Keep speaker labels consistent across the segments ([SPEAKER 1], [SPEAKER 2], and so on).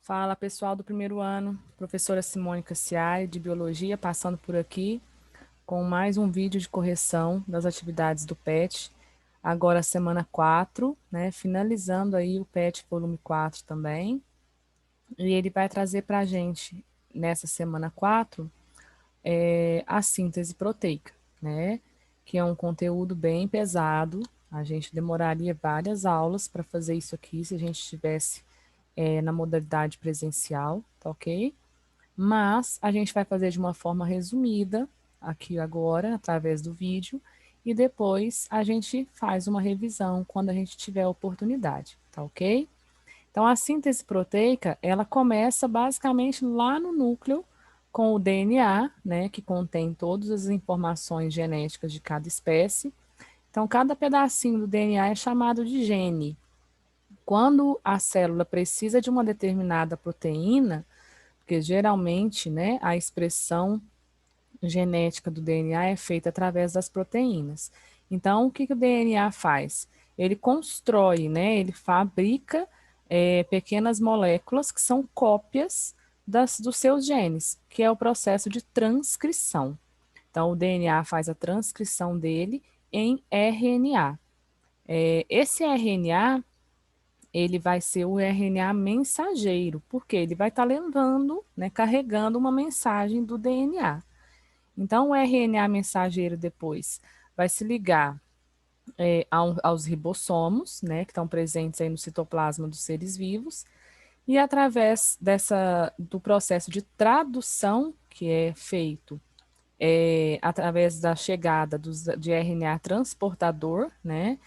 [SPEAKER 1] Fala pessoal do primeiro ano, professora Simone Cassiari, de Biologia, passando por aqui com mais um vídeo de correção das atividades do PET. Agora semana 4, né, finalizando aí o PET volume 4 também. E ele vai trazer para a gente, nessa semana 4, a síntese proteica, né, que é um conteúdo bem pesado. A gente demoraria várias aulas para fazer isso aqui, se a gente estivesse na modalidade presencial, tá ok? Mas a gente vai fazer de uma forma resumida aqui agora, através do vídeo, e depois a gente faz uma revisão quando a gente tiver a oportunidade, tá ok? Então, a síntese proteica, ela começa basicamente lá no núcleo, com o DNA, né, que contém todas as informações genéticas de cada espécie. Então, cada pedacinho do DNA é chamado de gene. Quando a célula precisa de uma determinada proteína, porque geralmente, né, a expressão genética do DNA é feita através das proteínas. Então, o que, que o DNA faz? Ele constrói, né, ele fabrica pequenas moléculas que são cópias dos seus genes, que é o processo de transcrição. Então, o DNA faz a transcrição dele em RNA. Esse RNA ele vai ser o RNA mensageiro, porque ele vai estar levando, né, carregando uma mensagem do DNA. Então, o RNA mensageiro depois vai se ligar aos ribossomos, né, que estão presentes aí no citoplasma dos seres vivos, e através do processo de tradução que é feito através da chegada de RNA transportador, né?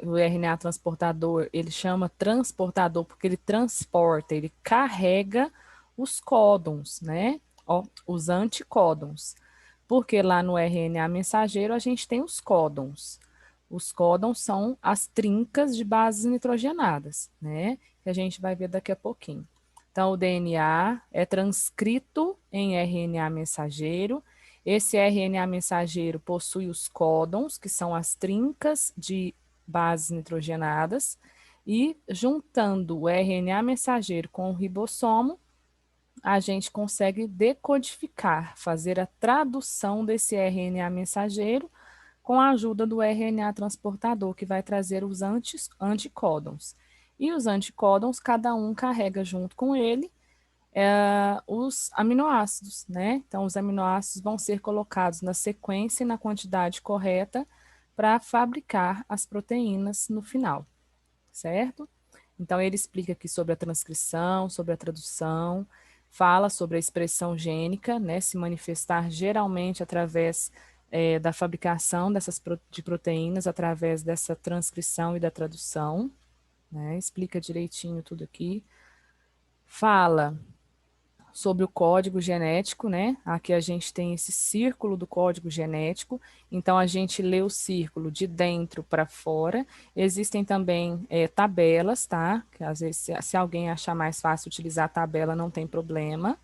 [SPEAKER 1] O RNA transportador, ele chama transportador porque ele transporta, ele carrega os códons, né? Ó, os anticódons. Porque lá no RNA mensageiro a gente tem os códons. Os códons são as trincas de bases nitrogenadas, né? Que a gente vai ver daqui a pouquinho. Então, o DNA é transcrito em RNA mensageiro. Esse RNA mensageiro possui os códons, que são as trincas de bases nitrogenadas, e juntando o RNA mensageiro com o ribossomo, a gente consegue decodificar, fazer a tradução desse RNA mensageiro com a ajuda do RNA transportador, que vai trazer os anticódons. E os anticódons, cada um carrega junto com ele os aminoácidos, né? Então, os aminoácidos vão ser colocados na sequência e na quantidade correta para fabricar as proteínas no final, certo? Então, ele explica aqui sobre a transcrição, sobre a tradução, fala sobre a expressão gênica, né? Se manifestar geralmente através da fabricação de proteínas, através dessa transcrição e da tradução, né? Explica direitinho tudo aqui. Fala sobre o código genético, né? Aqui a gente tem esse círculo do código genético, então a gente lê o círculo de dentro para fora. Existem também tabelas, tá? Que às vezes, se alguém achar mais fácil utilizar a tabela, não tem problema.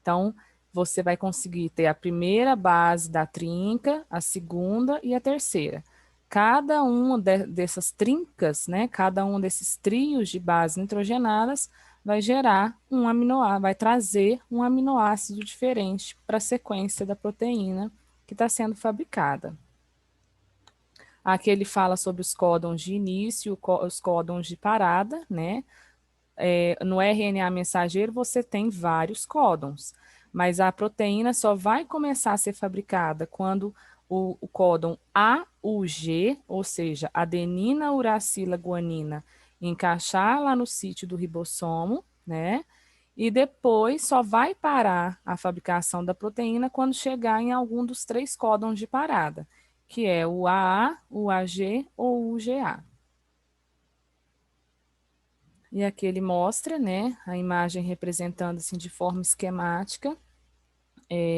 [SPEAKER 1] Então, você vai conseguir ter a primeira base da trinca, a segunda e a terceira. Cada uma dessas trincas, né? Cada um desses trios de bases nitrogenadas vai gerar um aminoácido, vai trazer um aminoácido diferente para a sequência da proteína que está sendo fabricada. Aqui ele fala sobre os códons de início, os códons de parada, né? No RNA mensageiro você tem vários códons, mas a proteína só vai começar a ser fabricada quando o códon AUG, ou seja, adenina uracila guanina, encaixar lá no sítio do ribossomo, né? E depois só vai parar a fabricação da proteína quando chegar em algum dos três códons de parada, que é o AA, o AG ou o UGA. E aqui ele mostra, né, a imagem representando assim de forma esquemática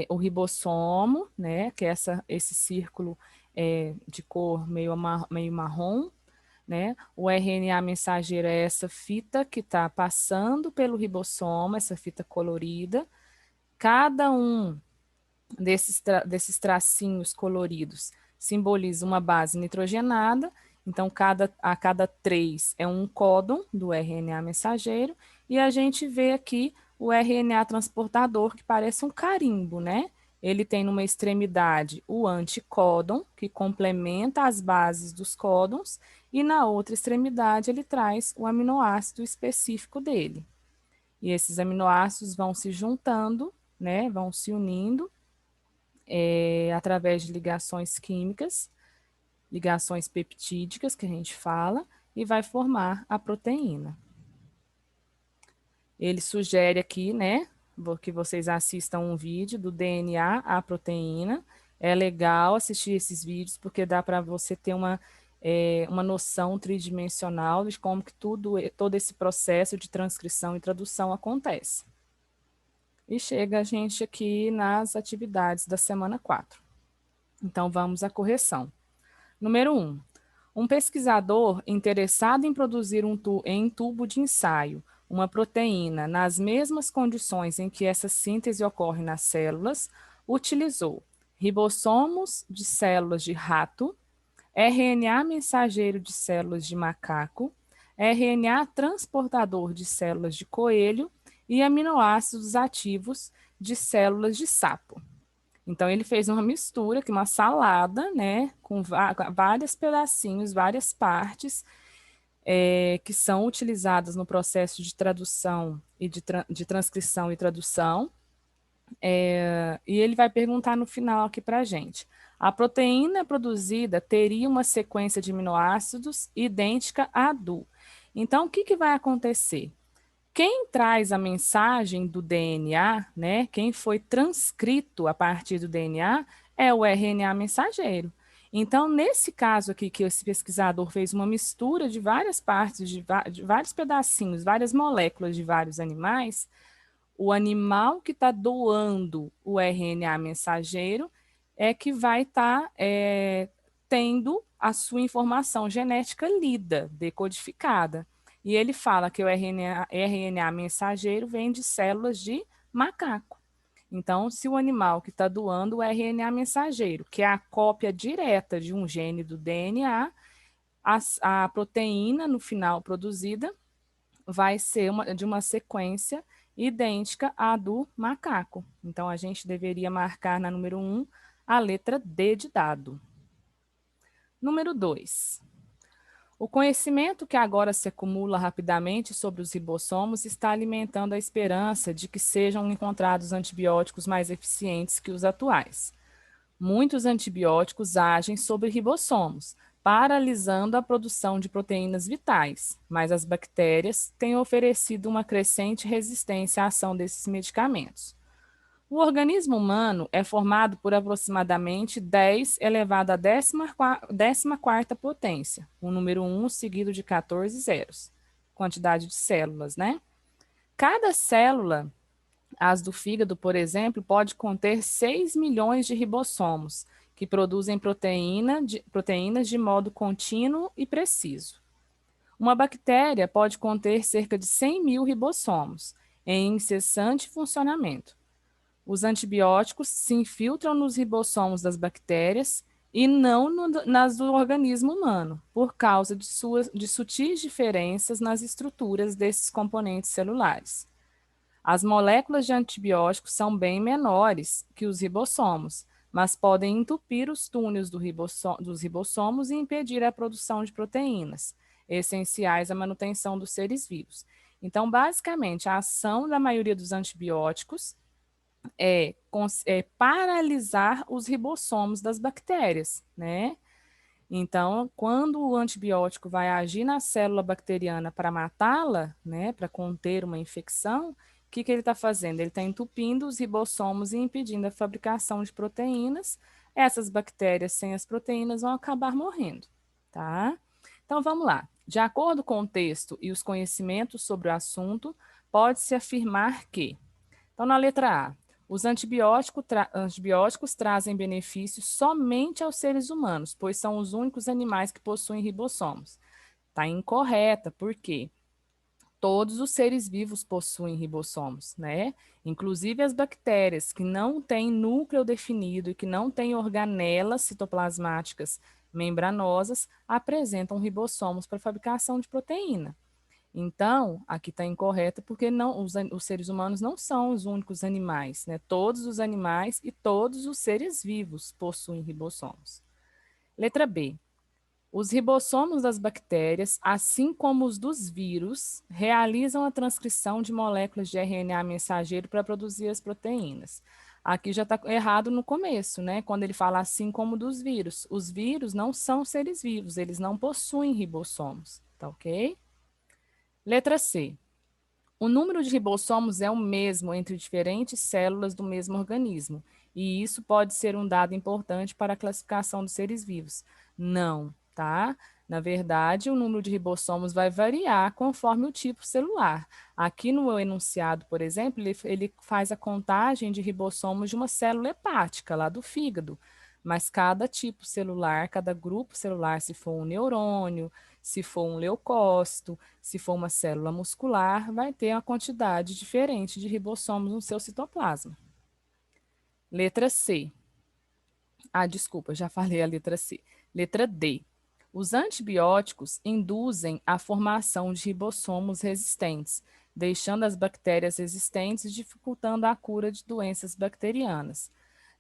[SPEAKER 1] o ribossomo, né, que é esse círculo de cor meio marrom, né? O RNA mensageiro é essa fita que está passando pelo ribossomo, essa fita colorida. Cada um desses tracinhos coloridos simboliza uma base nitrogenada, então a cada três é um códon do RNA mensageiro, e a gente vê aqui o RNA transportador, que parece um carimbo, né? Ele tem numa extremidade o anticódon, que complementa as bases dos códons, e na outra extremidade ele traz o aminoácido específico dele. E esses aminoácidos vão se juntando, né? Vão se unindo através de ligações químicas, ligações peptídicas, que a gente fala, e vai formar a proteína. Ele sugere aqui, né, que vocês assistam um vídeo do DNA à proteína. É legal assistir esses vídeos porque dá para você ter uma noção tridimensional de como que todo esse processo de transcrição e tradução acontece. E chega a gente aqui nas atividades da semana 4. Então, vamos à correção. Número 1. Um pesquisador interessado em produzir em tubo de ensaio uma proteína nas mesmas condições em que essa síntese ocorre nas células, utilizou ribossomos de células de rato, RNA mensageiro de células de macaco, RNA transportador de células de coelho e aminoácidos ativos de células de sapo. Então, ele fez uma mistura, uma salada, né, com vários pedacinhos, várias partes, que são utilizadas no processo de tradução e de transcrição e tradução. E ele vai perguntar no final aqui para a gente. A proteína produzida teria uma sequência de aminoácidos idêntica à do. Então, o que vai acontecer? Quem traz a mensagem do DNA, né, quem foi transcrito a partir do DNA, é o RNA mensageiro. Então, nesse caso aqui, que esse pesquisador fez uma mistura de várias partes, de vários pedacinhos, várias moléculas de vários animais, o animal que está doando o RNA mensageiro é que vai estar tendo a sua informação genética lida, decodificada. E ele fala que o RNA mensageiro vem de células de macaco. Então, se o animal que está doando o RNA mensageiro, que é a cópia direta de um gene do DNA, a proteína no final produzida vai ser de uma sequência idêntica à do macaco. Então, a gente deveria marcar na número 1 a letra D de dado. Número 2. O conhecimento que agora se acumula rapidamente sobre os ribossomos está alimentando a esperança de que sejam encontrados antibióticos mais eficientes que os atuais. Muitos antibióticos agem sobre ribossomos, paralisando a produção de proteínas vitais, mas as bactérias têm oferecido uma crescente resistência à ação desses medicamentos. O organismo humano é formado por aproximadamente 10 elevado à 14ª potência, o número 1 seguido de 14 zeros, quantidade de células, né? Cada célula, as do fígado, por exemplo, pode conter 6 milhões de ribossomos, que produzem proteínas de modo contínuo e preciso. Uma bactéria pode conter cerca de 100 mil ribossomos, em incessante funcionamento. Os antibióticos se infiltram nos ribossomos das bactérias e não nas do organismo humano, por causa de sutis diferenças nas estruturas desses componentes celulares. As moléculas de antibióticos são bem menores que os ribossomos, mas podem entupir os túneis dos ribossomos e impedir a produção de proteínas, essenciais à manutenção dos seres vivos. Então, basicamente, a ação da maioria dos antibióticos é paralisar os ribossomos das bactérias, né? Então, quando o antibiótico vai agir na célula bacteriana para matá-la, né, para conter uma infecção, o que ele está fazendo? Ele está entupindo os ribossomos e impedindo a fabricação de proteínas. Essas bactérias sem as proteínas vão acabar morrendo, tá? Então, vamos lá. De acordo com o texto e os conhecimentos sobre o assunto, pode-se afirmar que, então, na letra A, os antibióticos trazem benefícios somente aos seres humanos, pois são os únicos animais que possuem ribossomos. Está incorreta, por quê? Todos os seres vivos possuem ribossomos, né? Inclusive as bactérias que não têm núcleo definido e que não têm organelas citoplasmáticas membranosas apresentam ribossomos para fabricação de proteína. Então, aqui está incorreto porque não, os seres humanos não são os únicos animais, né? Todos os animais e todos os seres vivos possuem ribossomos. Letra B. Os ribossomos das bactérias, assim como os dos vírus, realizam a transcrição de moléculas de RNA mensageiro para produzir as proteínas. Aqui já está errado no começo, né? Quando ele fala assim como dos vírus. Os vírus não são seres vivos, eles não possuem ribossomos, tá ok? Letra C. O número de ribossomos é o mesmo entre diferentes células do mesmo organismo, e isso pode ser um dado importante para a classificação dos seres vivos. Não, tá? Na verdade, o número de ribossomos vai variar conforme o tipo celular. Aqui no enunciado, por exemplo, ele faz a contagem de ribossomos de uma célula hepática, lá do fígado. Mas cada tipo celular, cada grupo celular, se for um neurônio, se for um leucócito, se for uma célula muscular, vai ter uma quantidade diferente de ribossomos no seu citoplasma. Letra C. Desculpa, já falei a letra C. Letra D. Os antibióticos induzem a formação de ribossomos resistentes, deixando as bactérias resistentes e dificultando a cura de doenças bacterianas.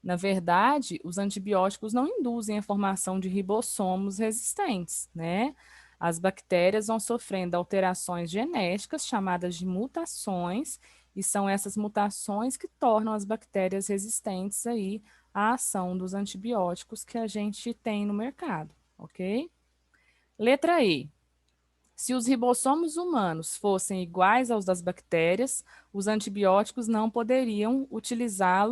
[SPEAKER 1] Na verdade, os antibióticos não induzem a formação de ribossomos resistentes, né? As bactérias vão sofrendo alterações genéticas chamadas de mutações, e são essas mutações que tornam as bactérias resistentes aí à ação dos antibióticos que a gente tem no mercado, ok? Letra E. Se os ribossomos humanos fossem iguais aos das bactérias, os antibióticos não poderiam utilizar,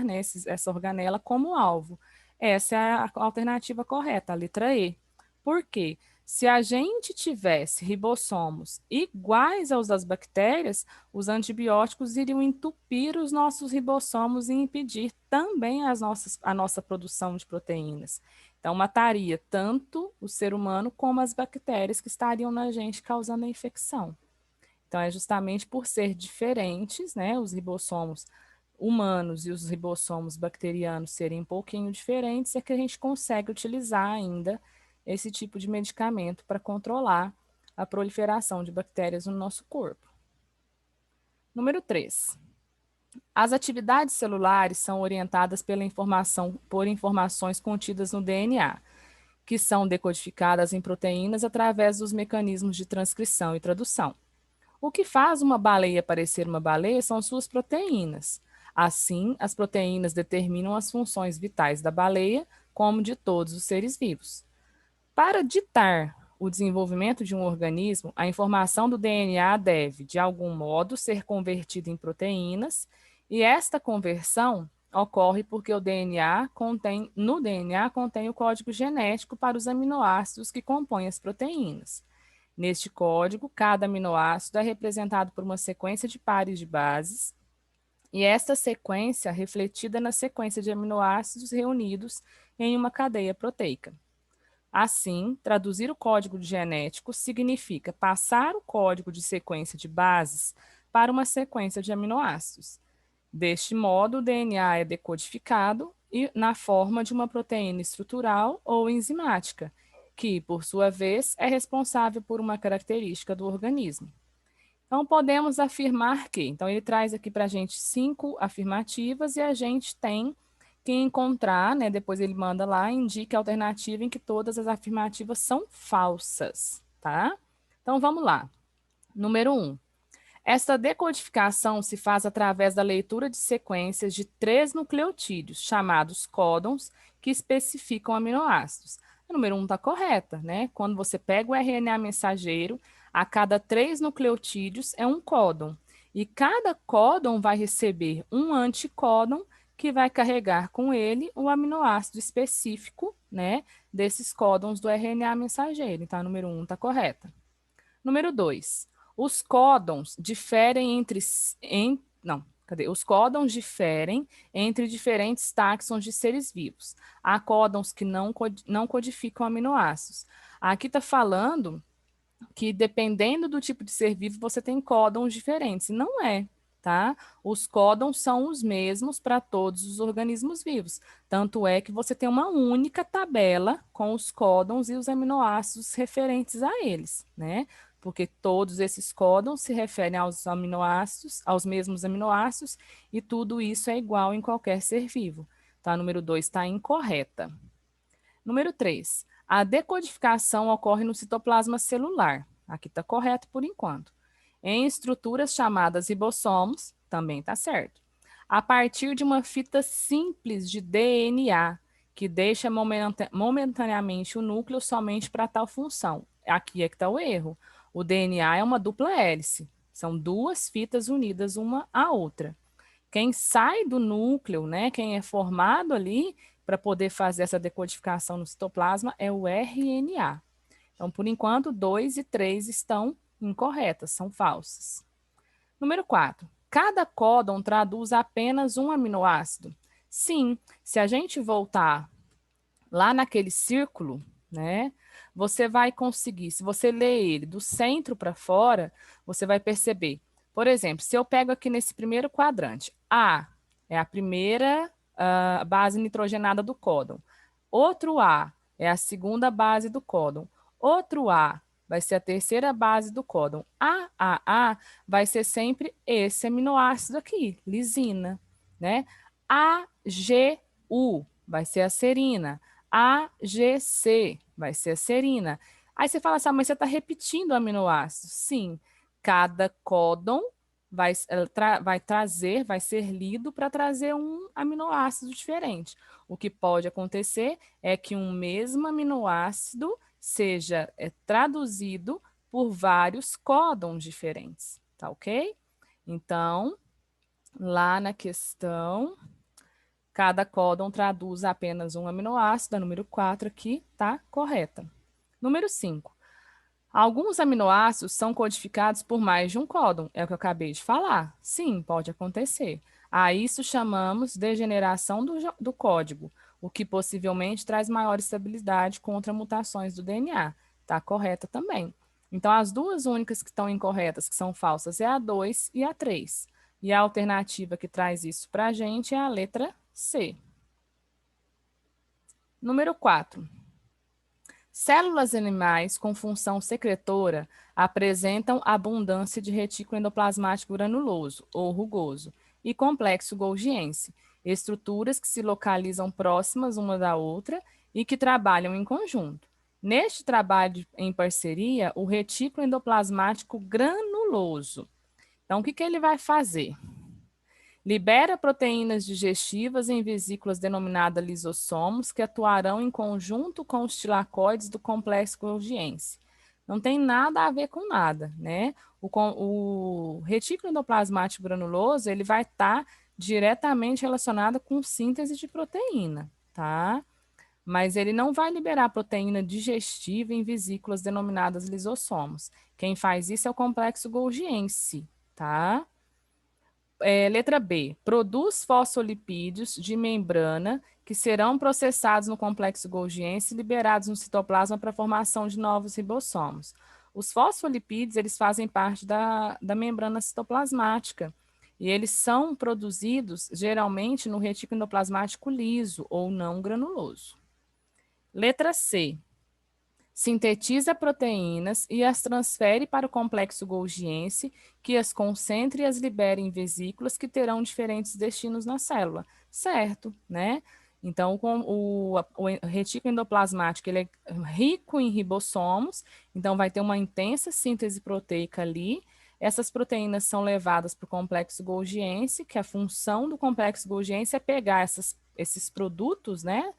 [SPEAKER 1] né, essa organela como alvo. Essa é a alternativa correta, a letra E. Por quê? Se a gente tivesse ribossomos iguais aos das bactérias, os antibióticos iriam entupir os nossos ribossomos e impedir também a nossa produção de proteínas. Então, mataria tanto o ser humano como as bactérias que estariam na gente causando a infecção. Então, é justamente por ser diferentes, né, os ribossomos humanos e os ribossomos bacterianos serem um pouquinho diferentes, é que a gente consegue utilizar ainda esse tipo de medicamento para controlar a proliferação de bactérias no nosso corpo. Número 3. As atividades celulares são orientadas por informações contidas no DNA, que são decodificadas em proteínas através dos mecanismos de transcrição e tradução. O que faz uma baleia parecer uma baleia são suas proteínas. Assim, as proteínas determinam as funções vitais da baleia, como de todos os seres vivos. Para ditar o desenvolvimento de um organismo, a informação do DNA deve, de algum modo, ser convertida em proteínas, e esta conversão ocorre porque no DNA contém o código genético para os aminoácidos que compõem as proteínas. Neste código, cada aminoácido é representado por uma sequência de pares de bases, e esta sequência é refletida na sequência de aminoácidos reunidos em uma cadeia proteica. Assim, traduzir o código genético significa passar o código de sequência de bases para uma sequência de aminoácidos. Deste modo, o DNA é decodificado na forma de uma proteína estrutural ou enzimática, que, por sua vez, é responsável por uma característica do organismo. Então, podemos afirmar que, então ele traz aqui para a gente 5 afirmativas e a gente tem que encontrar, né, depois ele manda lá, indique a alternativa em que todas as afirmativas são falsas, tá? Então, vamos lá. Número 1. Esta decodificação se faz através da leitura de sequências de 3 nucleotídeos, chamados códons, que especificam aminoácidos. A número 1 está correta, né? Quando você pega o RNA mensageiro, a cada 3 nucleotídeos é um códon. E cada códon vai receber um anticódon que vai carregar com ele o aminoácido específico, né, desses códons do RNA mensageiro. Então, a número 1 está correta. Número 2. Os códons diferem Os códons diferem entre diferentes táxons de seres vivos. Há códons que não codificam aminoácidos. Aqui está falando que dependendo do tipo de ser vivo, você tem códons diferentes. E não é, tá? Os códons são os mesmos para todos os organismos vivos. Tanto é que você tem uma única tabela com os códons e os aminoácidos referentes a eles, né? porque todos esses códons se referem aos aminoácidos, aos mesmos aminoácidos, e tudo isso é igual em qualquer ser vivo. Tá? Número 2 está incorreta. Número 3, a decodificação ocorre no citoplasma celular. Aqui está correto por enquanto. Em estruturas chamadas ribossomos, também está certo. A partir de uma fita simples de DNA, que deixa momentaneamente o núcleo somente para tal função. Aqui é que está o erro. O DNA é uma dupla hélice. São duas fitas unidas uma à outra. Quem sai do núcleo, né, quem é formado ali para poder fazer essa decodificação no citoplasma é o RNA. Então, por enquanto, 2 e 3 estão incorretas, são falsas. Número 4. Cada códon traduz apenas um aminoácido. Sim, se a gente voltar lá naquele círculo, né, você vai conseguir, se você ler ele do centro para fora, você vai perceber. Por exemplo, se eu pego aqui nesse primeiro quadrante, A é a primeira base nitrogenada do códon. Outro A é a segunda base do códon. Outro A vai ser a terceira base do códon. A vai ser sempre esse aminoácido aqui, lisina, né? AGU vai ser a serina. AGC vai ser a serina. Aí você fala assim, mas você está repetindo o aminoácido. Sim, cada códon vai ser lido para trazer um aminoácido diferente. O que pode acontecer é que um mesmo aminoácido seja traduzido por vários códons diferentes, tá ok? Então, lá na questão, cada códon traduz apenas um aminoácido, a número 4 aqui tá correta. Número 5. Alguns aminoácidos são codificados por mais de um códon, é o que eu acabei de falar. Sim, pode acontecer. A isso chamamos de degeneração do código, o que possivelmente traz maior estabilidade contra mutações do DNA. Está correta também. Então, as duas únicas que estão incorretas, que são falsas, é a 2 e a 3. E a alternativa que traz isso para a gente é a letra C. Número 4. Células animais com função secretora apresentam abundância de retículo endoplasmático granuloso ou rugoso e complexo golgiense, estruturas que se localizam próximas uma da outra e que trabalham em conjunto. Neste trabalho em parceria, o retículo endoplasmático granuloso. Então, o que ele vai fazer? Libera proteínas digestivas em vesículas denominadas lisossomos que atuarão em conjunto com os tilacoides do complexo golgiense. Não tem nada a ver com nada, né? O retículo endoplasmático granuloso, ele vai estar diretamente relacionado com síntese de proteína, tá? Mas ele não vai liberar proteína digestiva em vesículas denominadas lisossomos. Quem faz isso é o complexo golgiense, tá? Letra B, produz fosfolipídios de membrana que serão processados no complexo golgiense e liberados no citoplasma para a formação de novos ribossomos. Os fosfolipídios, eles fazem parte da membrana citoplasmática e eles são produzidos geralmente no retículo endoplasmático liso ou não granuloso. Letra C, sintetiza proteínas e as transfere para o complexo golgiense, que as concentre e as libere em vesículas que terão diferentes destinos na célula. Certo, né? Então, o retículo endoplasmático ele é rico em ribossomos, então vai ter uma intensa síntese proteica ali. Essas proteínas são levadas para o complexo golgiense, que a função do complexo golgiense é pegar esses produtos, né?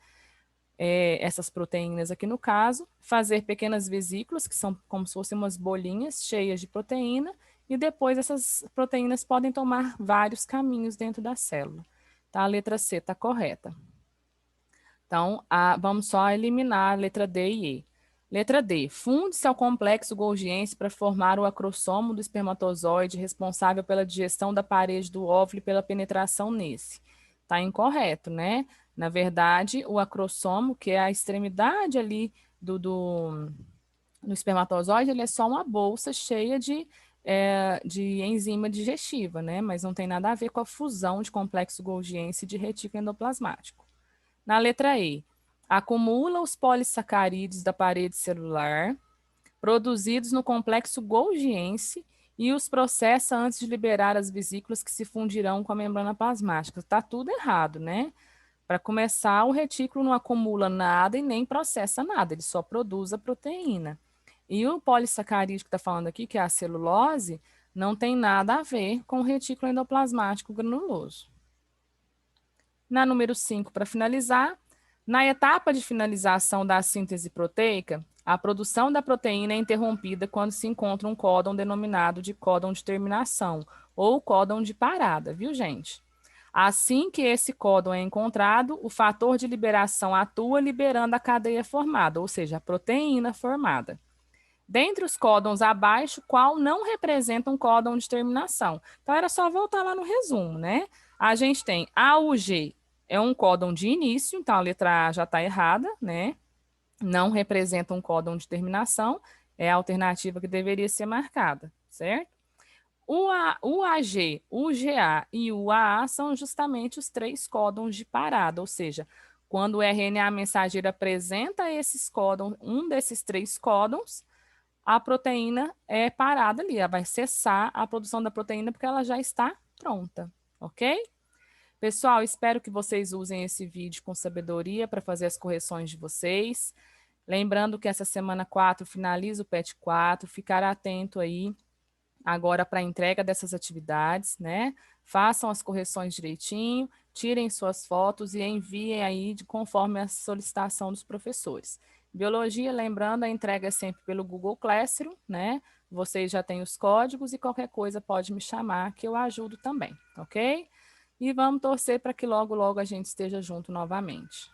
[SPEAKER 1] Essas proteínas aqui no caso, fazer pequenas vesículas, que são como se fossem umas bolinhas cheias de proteína, e depois essas proteínas podem tomar vários caminhos dentro da célula. Tá? A letra C está correta. Então, vamos só eliminar a letra D e E. Letra D. Funde-se ao complexo golgiense para formar o acrossomo do espermatozoide responsável pela digestão da parede do óvulo e pela penetração nesse. Está incorreto, né? Na verdade, o acrossomo, que é a extremidade ali do espermatozoide, ele é só uma bolsa cheia de enzima digestiva, né? Mas não tem nada a ver com a fusão de complexo golgiense de retículo endoplasmático. Na letra E, acumula os polissacarídeos da parede celular, produzidos no complexo golgiense e os processa antes de liberar as vesículas que se fundirão com a membrana plasmática. Está tudo errado, né? Para começar, o retículo não acumula nada e nem processa nada, ele só produz a proteína. E o polissacarídeo que está falando aqui, que é a celulose, não tem nada a ver com o retículo endoplasmático granuloso. Na número 5, para finalizar, na etapa de finalização da síntese proteica, a produção da proteína é interrompida quando se encontra um códon denominado de códon de terminação, ou códon de parada, viu, gente? Assim que esse códon é encontrado, o fator de liberação atua liberando a cadeia formada, ou seja, a proteína formada. Dentre os códons abaixo, qual não representa um códon de terminação? Então, era só voltar lá no resumo, né? A gente tem AUG, é um códon de início, então a letra A já está errada, né? Não representa um códon de terminação, é a alternativa que deveria ser marcada, certo? O AG, o GA e o AA são justamente os 3 códons de parada, ou seja, quando o RNA mensageiro apresenta esses códons, um desses 3 códons, a proteína é parada ali, ela vai cessar a produção da proteína porque ela já está pronta, ok? Pessoal, espero que vocês usem esse vídeo com sabedoria para fazer as correções de vocês. Lembrando que essa semana 4 finaliza o PET 4, ficar atento aí agora para a entrega dessas atividades, né? Façam as correções direitinho, tirem suas fotos e enviem aí conforme a solicitação dos professores. Biologia, lembrando, a entrega é sempre pelo Google Classroom, né? Vocês já têm os códigos e qualquer coisa pode me chamar que eu ajudo também, ok? E vamos torcer para que logo, logo a gente esteja junto novamente.